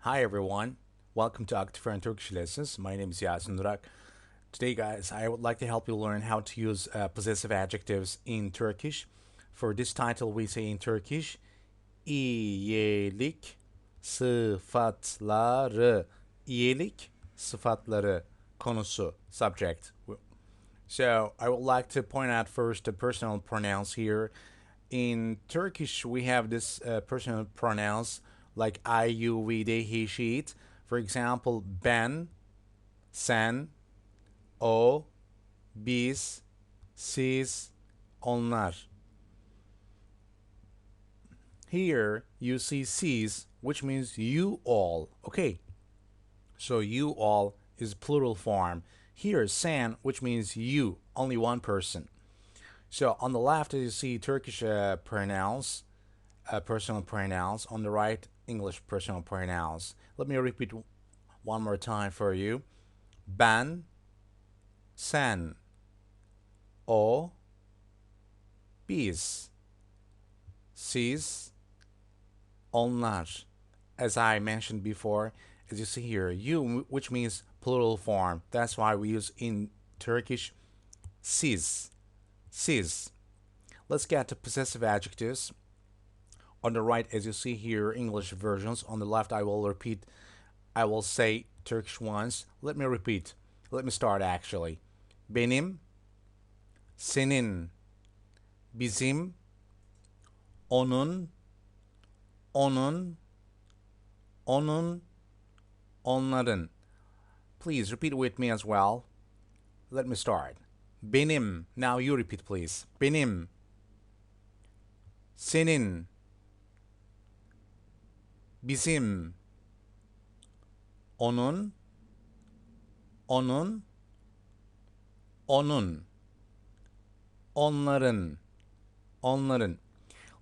Hi everyone, welcome to Aktif and Turkish lessons. My name is Yasin Durak. Today, guys, I would like to help you learn how to use possessive adjectives in Turkish. For this title, we say in Turkish, İyelik, sıfatları. İyelik, sıfatları konusu, subject. So I would like to point out first the personal pronouns here. In Turkish, we have this personal pronouns like I, you, we, they, he, she, it. For example, ben, sen, o, biz, siz, onlar. Here you see siz, which means you all. Okay, so you all is plural form. Here sen, which means you, only one person. So on the left you see Turkish pronouns, personal pronouns. On the right, English personal pronouns. Let me repeat one more time for you. Ben, sen, o, biz, siz, onlar. As I mentioned before, as you see here, you, which means plural form. That's why we use in Turkish siz. Siz. Let's get to possessive adjectives. On the right, as you see here, English versions. On the left, I will say Turkish ones. Let me repeat. Let me start actually. Benim, senin, bizim, onun, onun, onların. Please repeat with me as well. Let me start. Benim. Now you repeat, please. Benim, senin, bizim, onun, onların.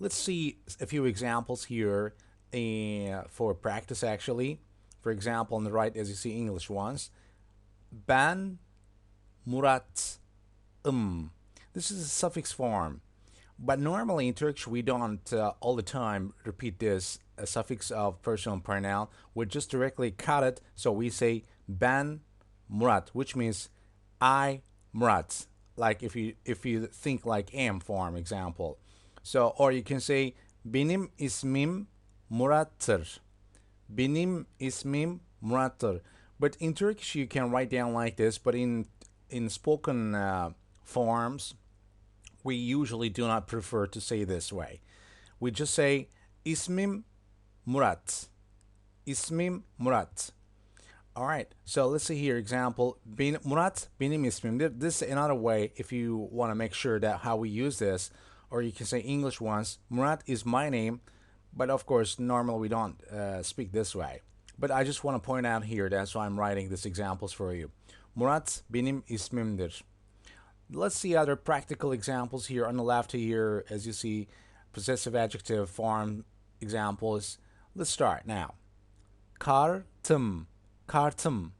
Let's see a few examples here for practice actually. For example, on the right, as you see English ones. Ben Murat'ım. This is a suffix form. But normally in Turkish, we don't all the time repeat this suffix of personal pronoun. We just directly cut it. So we say ben Murat, which means I Murat. Like if you think like am form example. So or you can say benim ismim Murat'tır. Benim ismim Murat'tır. But in Turkish you can write down like this. But in spoken forms, we usually do not prefer to say this way. We just say ismim Murat. İsmim Murat. All right, so let's see here. Example, Murat benim ismim. This is another way if you want to make sure that how we use this, or you can say English ones. Murat is my name, but of course, normally we don't speak this way. But I just want to point out here, that's why I'm writing these examples for you. Murat benim ismimdir. Let's see other practical examples here on the left here, as you see, possessive adjective form examples. Let's start now. Kartım, kartım.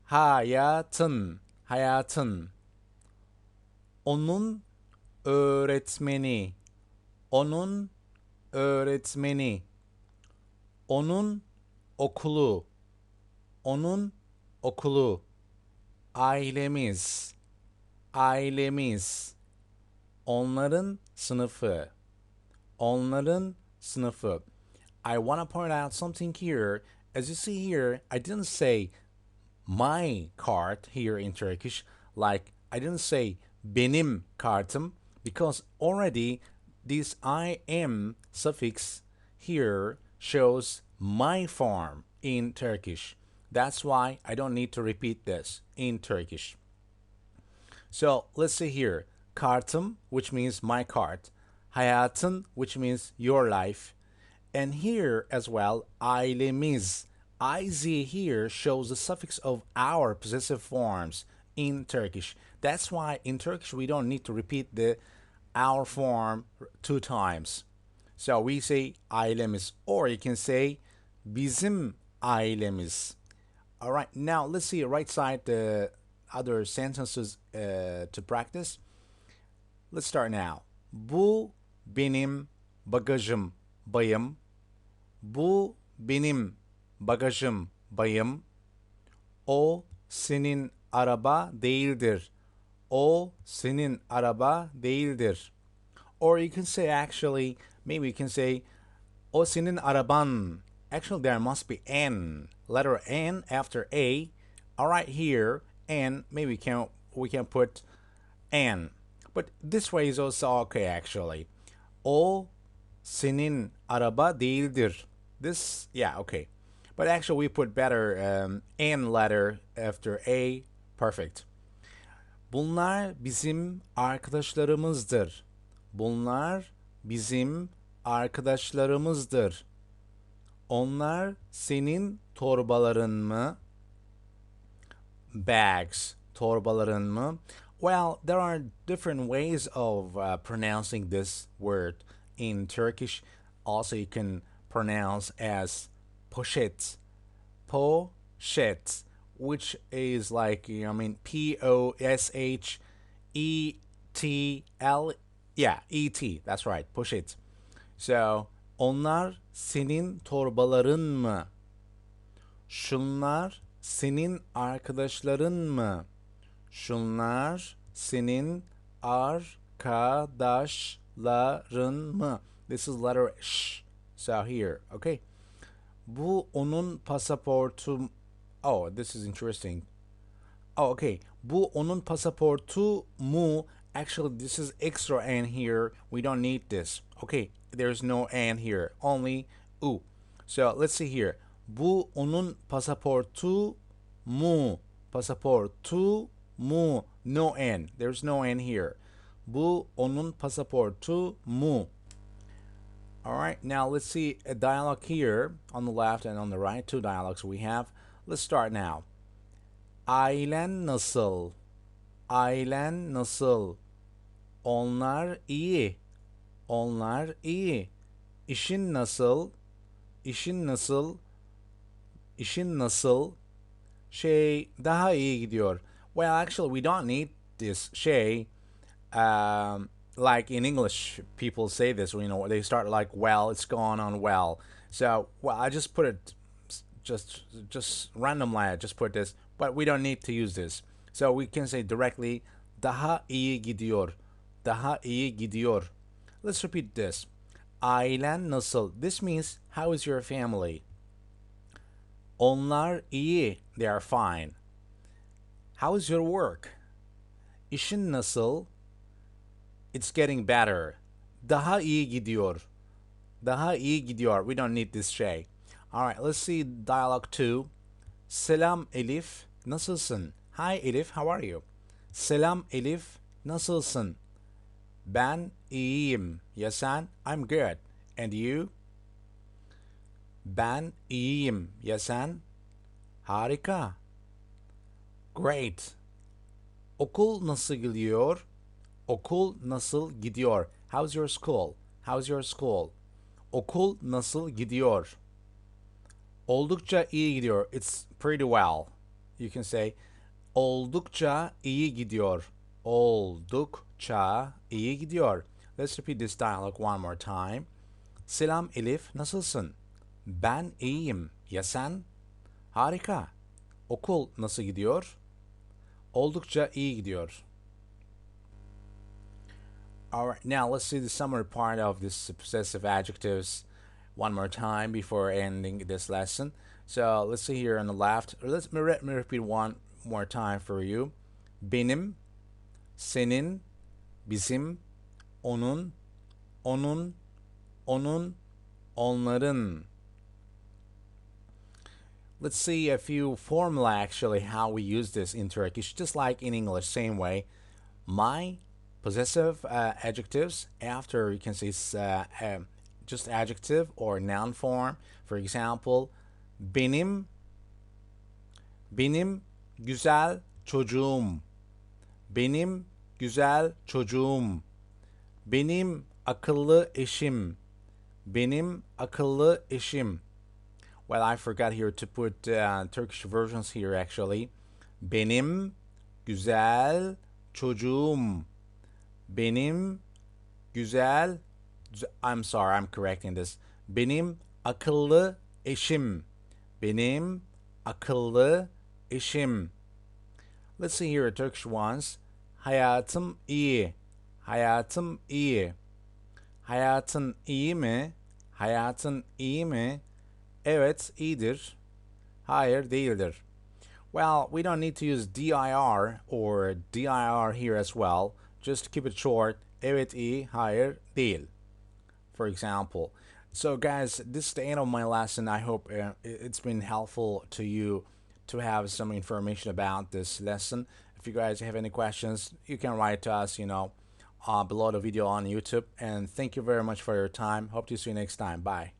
Hayatın, hayatın. Onun öğretmeni, onun öğretmeni. Onun okulu, onun okulu. Ailemiz, ailemiz. Onların sınıfı, onların sınıfı. I want to point out something here. As you see here, I didn't say my card here in Turkish. Like, I didn't say benim kartım, because already this I am suffix here shows my form in Turkish. That's why I don't need to repeat this in Turkish. So let's see here. Kartım, which means my card. Hayatın, which means your life. And here as well, ailemiz. IZ here shows the suffix of our possessive forms in Turkish. That's why in Turkish we don't need to repeat the our form two times. So we say ailemiz, or you can say bizim ailemiz. All right, now let's see right side the other sentences to practice. Let's start now. Bu benim bagajım bayım. Bu benim bagajım, bayım. O senin araba değildir. O senin araba değildir. Or you can say actually, maybe you can say, o senin araban. Actually, there must be N, letter N after A. All right, here, N, maybe we can put N. But this way is also okay actually. O senin araba değildir. This, yeah, okay. But actually, we put better N letter after A. Perfect. Bunlar bizim arkadaşlarımızdır. Bunlar bizim arkadaşlarımızdır. Onlar senin torbaların mı? Bags, torbaların mı? Well, there are different ways of pronouncing this word in Turkish. Also, you can pronounce as poşet, poşet, which is like, Poshetl. Yeah, et. That's right, poşet. So, onlar senin torbaların mı? Şunlar senin arkadaşların mı? Şunlar senin arkadaşların mı? This is letter sh. So here, okay. Bu onun pasaportu. Oh, this is interesting. Oh, okay. Bu onun pasaportu mu? Actually, this is extra N here. We don't need this. Okay, there's no N here. Only U. So let's see here. Bu onun pasaportu mu? Pasaportu mu? No N. There's no N here. Bu onun pasaportu mu? All right, now let's see a dialogue here on the left and on the right. Two dialogues we have. Let's start now. Ailen nasıl? Ailen nasıl? Onlar iyi. Onlar iyi. İşin nasıl? İşin nasıl? İşin nasıl? Daha iyi gidiyor. Well, actually, we don't need this like in English, people say this. They start like, well, it's gone on well. So, well, I just put it just randomly. I just put this, but we don't need to use this. So we can say directly, daha iyi gidiyor. Daha iyi gidiyor. Let's repeat this. Ailen nasıl? This means, how is your family? Onlar iyi. They are fine. How is your work? İşin nasıl? It's getting better. Daha iyi gidiyor. Daha iyi gidiyor. We don't need this şey. Alright, let's see dialogue 2. Selam Elif, nasılsın? Hi Elif, how are you? Selam Elif, nasılsın? Ben iyiyim. Ya sen? I'm good. And you? Ben iyiyim. Ya sen? Harika. Great. Okul nasıl gidiyor? Okul nasıl gidiyor? How's your school? How's your school? Okul nasıl gidiyor? Oldukça iyi gidiyor. It's pretty well. You can say oldukça iyi gidiyor. Oldukça iyi gidiyor. Let's repeat this dialogue one more time. Selam Elif, nasılsın? Ben iyiyim. Ya sen? Harika. Okul nasıl gidiyor? Oldukça iyi gidiyor. Alright, now let's see the summary part of this possessive adjectives one more time before ending this lesson. So let's see here on the left. Let me repeat one more time for you. Benim, senin, bizim, onun, onun, onların. Let's see a few formula actually how we use this in Turkish, just like in English, same way. My possessive adjectives after, you can say just adjective or noun form. For example, benim güzel çocuğum. Benim güzel çocuğum. Benim akıllı eşim. Benim akıllı eşim. Well, I forgot here to put Turkish versions here actually. Benim güzel çocuğum. Benim güzel, I'm sorry, I'm correcting this. Benim akıllı eşim. Benim akıllı eşim. Let's see here a Turkish ones. Hayatım iyi. Hayatım iyi. Hayatın iyi mi? Hayatın iyi mi? Evet, iyidir. Hayır, değildir. Well, we don't need to use dir or dir here as well. Just keep it short. Evet, iyi, hayır, değil. For example. So, guys, this is the end of my lesson. I hope it's been helpful to you to have some information about this lesson. If you guys have any questions, you can write to us, below the video on YouTube. And thank you very much for your time. Hope to see you next time. Bye.